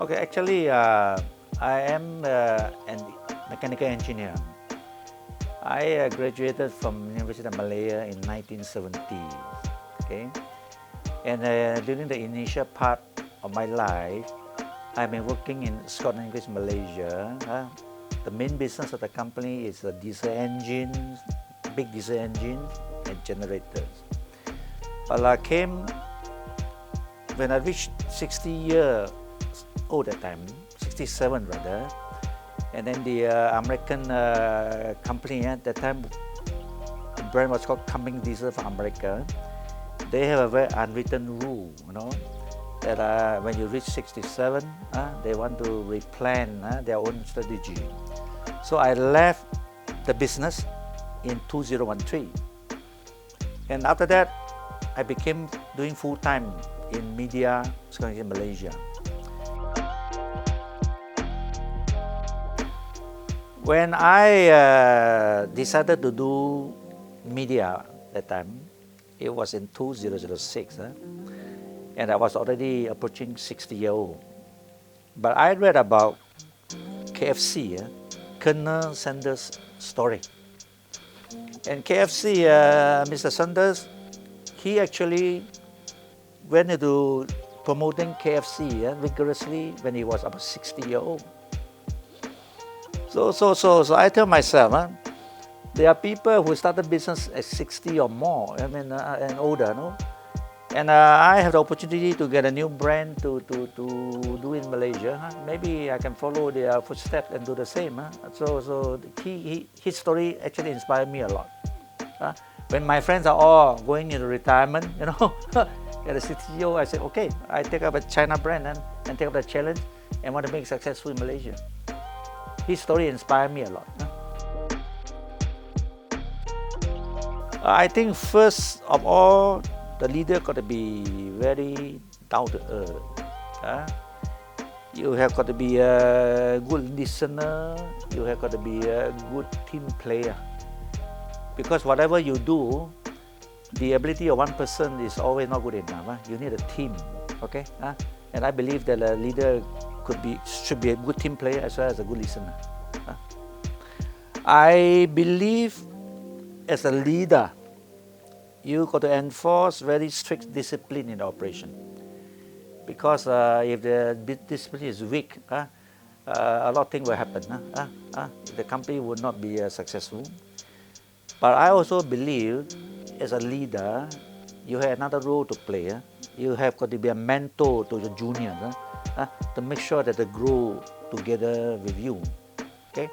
Okay, actually, I am an mechanical engineer. I graduated from University of Malaya in 1970. Okay, and during the initial part of my life, I've been working in Scotland, English, Malaysia. The main business of the company is diesel engines, big diesel engines, and generators. But I came when I reached 60 years old at that time, 67 rather, and then the American company at that time, the brand was called Cumming Diesel from America. They have a very unwritten rule, that when you reach 67, they want to replan their own strategy. So I left the business in 2013. And after that, I became doing full-time in Midea, in Malaysia. When I decided to do Midea that time, it was in 2006, and I was already approaching 60 years old. But I read about KFC, Colonel Sanders' story. And KFC, Mr. Sanders, he actually went into promoting KFC vigorously when he was about 60 years old. So I tell myself, there are people who started business at 60 or more, and older, And I have the opportunity to get a new brand to do in Malaysia. Maybe I can follow their footsteps and do the same. So his story actually inspired me a lot. When my friends are all going into retirement, at a 60 year old, I said, okay, I take up a China brand and take up the challenge and want to make it successful in Malaysia. His story inspired me a lot. I think first of all, the leader got to be very down to earth. You have got to be a good listener. You have got to be a good team player. Because whatever you do, the ability of one person is always not good enough. You need a team, okay? And I believe that a leader should be a good team player as well as a good listener. I believe as a leader, you got to enforce very strict discipline in the operation. Because if the discipline is weak, a lot of things will happen. The company would not be successful. But I also believe as a leader, you have another role to play. You have got to be a mentor to your juniors to make sure that they grow together with you. Okay?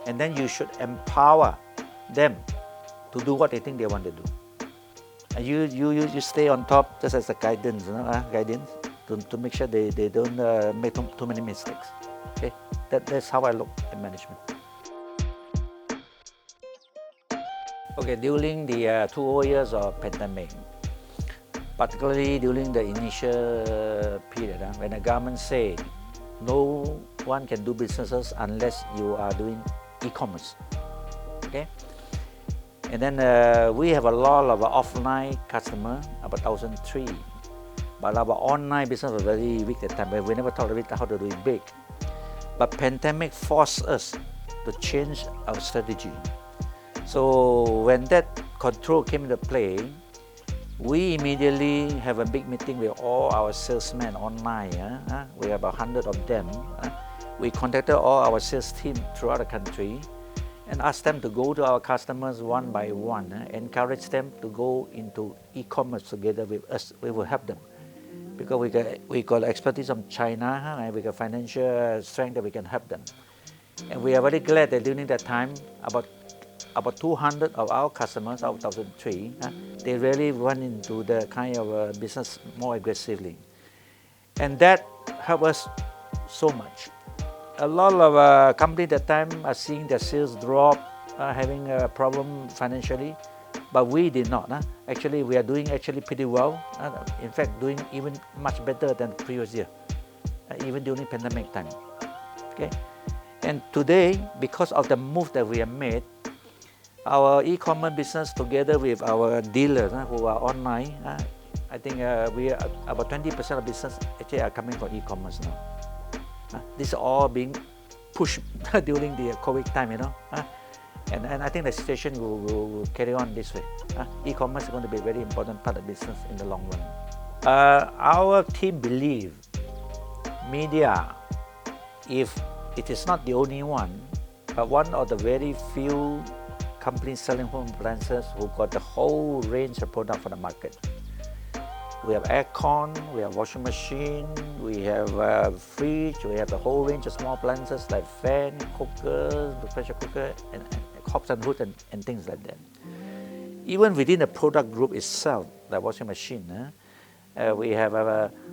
And then you should empower them to do what they think they want to do. And you stay on top just as a guidance, to make sure they don't make too many mistakes. Okay? That's how I look at management. Okay, during the 2 years of pandemic, particularly during the initial period, when the government say no one can do businesses unless you are doing e-commerce. Okay? And then we have a lot of offline customers, about 1,003. But our online business was very weak at the time. We never thought of it how to do it big. But pandemic forced us to change our strategy. So when that control came into play, we immediately have a big meeting with all our salesmen online. We have about 100 of them. We contacted all our sales team throughout the country and asked them to go to our customers one by one, encourage them to go into e-commerce together with us. We will help them because we got expertise from China and we got financial strength that we can help them. And we are very glad that during that time, about 200 of our customers out of 1,003, they really went into the kind of business more aggressively. And that helped us so much. A lot of companies at that time are seeing their sales drop, having a problem financially, but we did not. Actually, we are doing pretty well. In fact, doing even much better than the previous year, even during pandemic time. Okay, and today, because of the move that we have made, our e-commerce business together with our dealers who are online, I think we are about 20% of business actually are coming from e-commerce now. These are all being pushed during the COVID time, and I think the situation will carry on this way. E-commerce is going to be a very important part of business in the long run. Our team believe Midea, if it is not the only one, but one of the very few companies selling home appliances who got the whole range of product for the market. We have aircon, we have washing machine, we have fridge, we have the whole range of small appliances like fan, cookers, pressure cooker, and hobs and hoods and things like that. Even within the product group itself, like washing machine, we have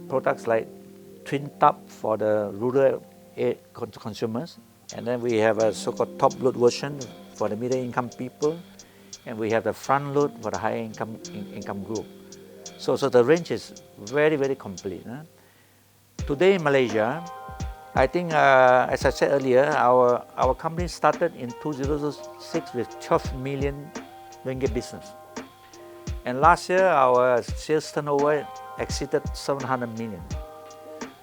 products like twin tub for the rural consumers, and then we have a so-called top load version for the middle income people, and we have the front load for the higher income group. So the range is very, very complete. Today in Malaysia, I think, as I said earlier, our company started in 2006 with 12 million ringgit business. And last year, our sales turnover exceeded 700 million.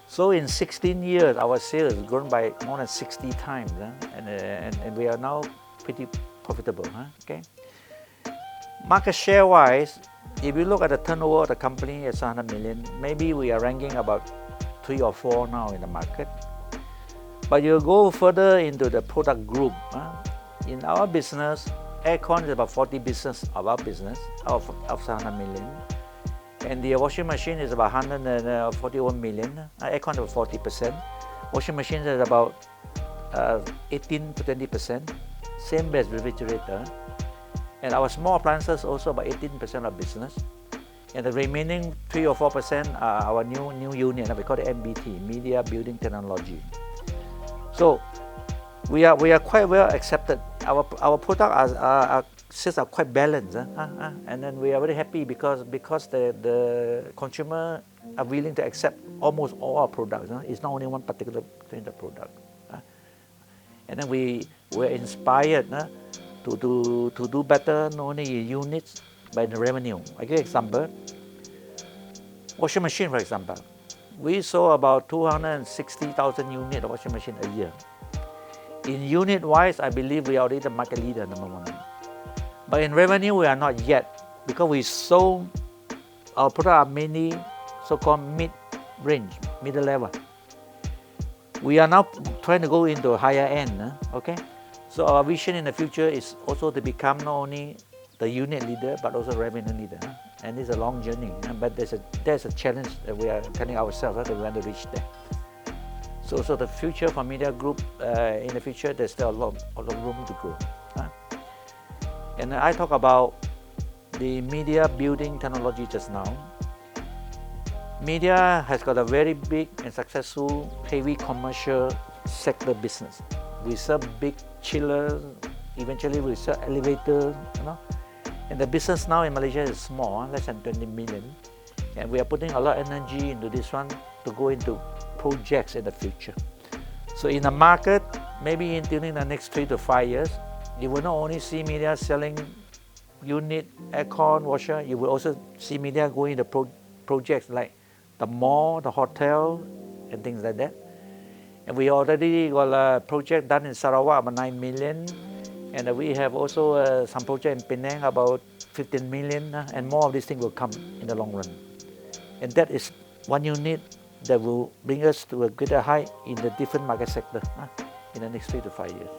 So in 16 years, our sales has grown by more than 60 times, and we are now pretty profitable. Okay. Market share-wise, if you look at the turnover of the company at 100 million, maybe we are ranking about 3 or 4 now in the market. But you go further into the product group. In our business, aircon is about 40 business of our business of 100 million. And the washing machine is about 141 million. Aircon is about 40%. Washing machine is about 18 to 20%. Same as refrigerator. And our small appliances also about 18% of business. And the remaining 3 or 4% are our new unit. We call it MBT, Midea Building Technology. So we are quite well accepted. Our product sales are quite balanced, and then we are very happy because the consumer are willing to accept almost all our products. It's not only one particular kind of product. And then we were inspired to do better not only in units but in the revenue. I give you an example. Washing machine, for example. We sold about 260,000 units of washing machine a year. In unit-wise, I believe we are already the market leader, number one. But in revenue, we are not yet, because we sold our products are mainly so-called mid-range, middle level. We are now trying to go into higher end, okay? So our vision in the future is also to become not only the unit leader, but also revenue leader. And it's a long journey, but there's a challenge that we are telling ourselves that we want to reach there. So the future for Midea Group, in the future, there's still a lot of room to grow. And I talk about the Midea Building Technology just now. Midea has got a very big and successful heavy commercial sector business. We sell big chillers, eventually we sell elevators, And the business now in Malaysia is small, less than 20 million. And we are putting a lot of energy into this one to go into projects in the future. So in the market, maybe during the next 3 to 5 years, you will not only see Midea selling unit, aircon, washer, you will also see Midea going into projects like the mall, the hotel, and things like that. And we already got a project done in Sarawak about 9 million. And we have also some project in Penang about 15 million. And more of these things will come in the long run. And that is one unit that will bring us to a greater height in the different market sector in the next 3 to 5 years.